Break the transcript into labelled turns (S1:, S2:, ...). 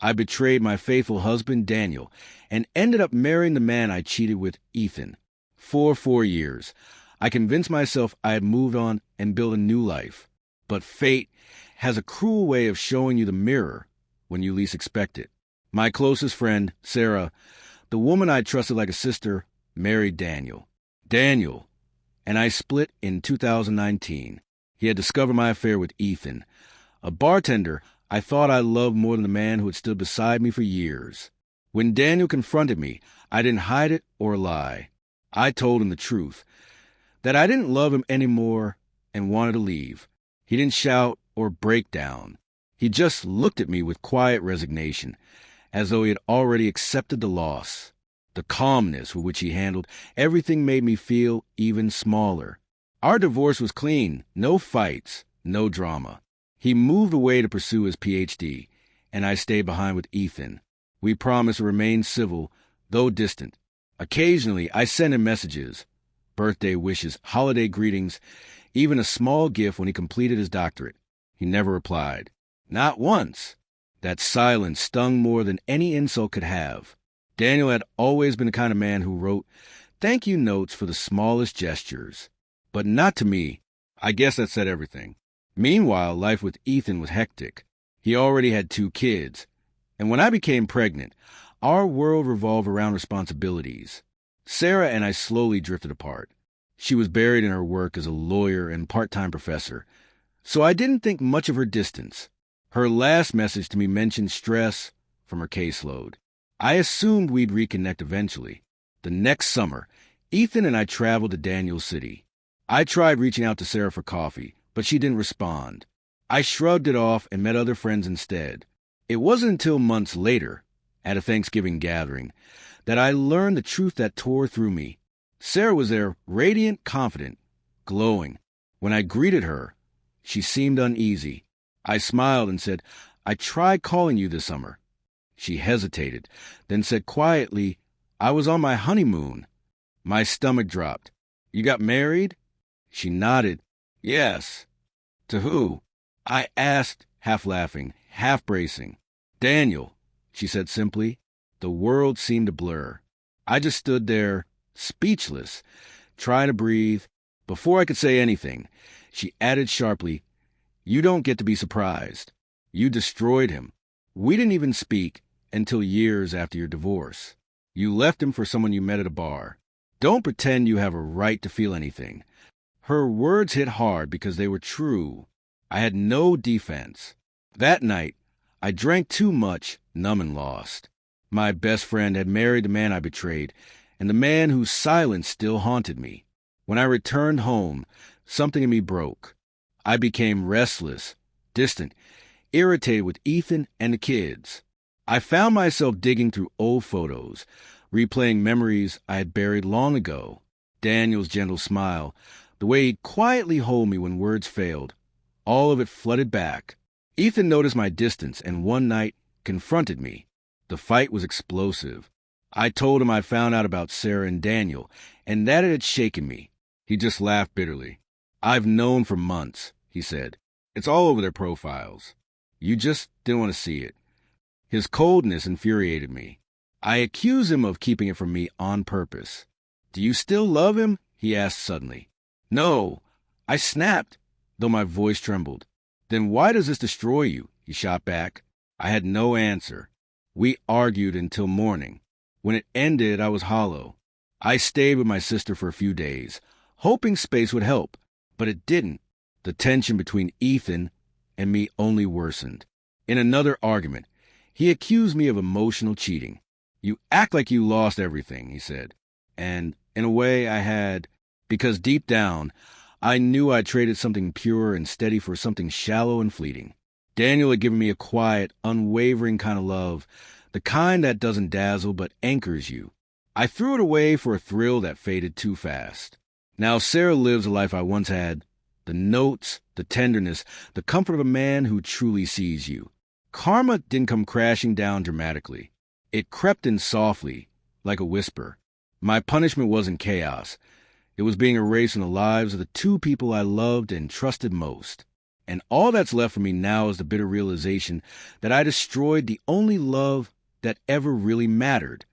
S1: I betrayed my faithful husband, Daniel, and ended up marrying the man I cheated with, Ethan. For 4 years, I convinced myself I had moved on and built a new life. But fate has a cruel way of showing you the mirror when you least expect it. My closest friend, Sarah, the woman I trusted like a sister, married Daniel. Daniel and I split in 2019. He had discovered my affair with Ethan, a bartender I thought I loved more than the man who had stood beside me for years. When Daniel confronted me, I didn't hide it or lie. I told him the truth, that I didn't love him anymore and wanted to leave. He didn't shout or break down. He just looked at me with quiet resignation, as though he had already accepted the loss. The calmness with which he handled everything made me feel even smaller. Our divorce was clean, no fights, no drama. He moved away to pursue his PhD, and I stayed behind with Ethan. We promised to remain civil, though distant. Occasionally, I sent him messages, birthday wishes, holiday greetings, even a small gift when he completed his doctorate. He never replied. Not once. That silence stung more than any insult could have. Daniel had always been the kind of man who wrote thank you notes for the smallest gestures. But not to me. I guess that said everything. Meanwhile, life with Ethan was hectic. He already had 2 kids. And when I became pregnant, our world revolved around responsibilities. Sarah and I slowly drifted apart. She was buried in her work as a lawyer and part-time professor, so I didn't think much of her distance. Her last message to me mentioned stress from her caseload. I assumed we'd reconnect eventually. The next summer, Ethan and I traveled to Daniel's city. I tried reaching out to Sarah for coffee, but she didn't respond. I shrugged it off and met other friends instead. It wasn't until months later, at a Thanksgiving gathering, that I learned the truth that tore through me. Sarah was there, radiant, confident, glowing. When I greeted her, she seemed uneasy. I smiled and said, I tried calling you this summer. She hesitated, then said quietly, I was on my honeymoon. My stomach dropped. You got married? She nodded. Yes. To who? I asked, half laughing, half bracing. Daniel, she said simply. The world seemed to blur. I just stood there, speechless, trying to breathe. Before I could say anything, she added sharply, You don't get to be surprised. You destroyed him. We didn't even speak until years after your divorce. You left him for someone you met at a bar. Don't pretend you have a right to feel anything. Her words hit hard because they were true. I had no defense. That night, I drank too much, numb and lost. My best friend had married the man I betrayed, and the man whose silence still haunted me. When I returned home, something in me broke. I became restless, distant, irritated with Ethan and the kids. I found myself digging through old photos, replaying memories I had buried long ago. Daniel's gentle smile, the way he'd quietly hold me when words failed, all of it flooded back. Ethan noticed my distance and one night confronted me. The fight was explosive. I told him I found out about Sarah and Daniel, and that it had shaken me. He just laughed bitterly. I've known for months, he said. It's all over their profiles. You just didn't want to see it. His coldness infuriated me. I accused him of keeping it from me on purpose. Do you still love him? He asked suddenly. No, I snapped, though my voice trembled. Then why does this destroy you? He shot back. I had no answer. We argued until morning. When it ended, I was hollow. I stayed with my sister for a few days, hoping space would help, but it didn't. The tension between Ethan and me only worsened. In another argument, he accused me of emotional cheating. You act like you lost everything, he said. And in a way I had, because deep down, I knew I traded something pure and steady for something shallow and fleeting. Daniel had given me a quiet, unwavering kind of love, the kind that doesn't dazzle but anchors you. I threw it away for a thrill that faded too fast. Now Sarah lives a life I once had, the notes, the tenderness, the comfort of a man who truly sees you. Karma didn't come crashing down dramatically. It crept in softly, like a whisper. My punishment wasn't chaos. It was being erased from the lives of the 2 people I loved and trusted most. And all that's left for me now is the bitter realization that I destroyed the only love that ever really mattered.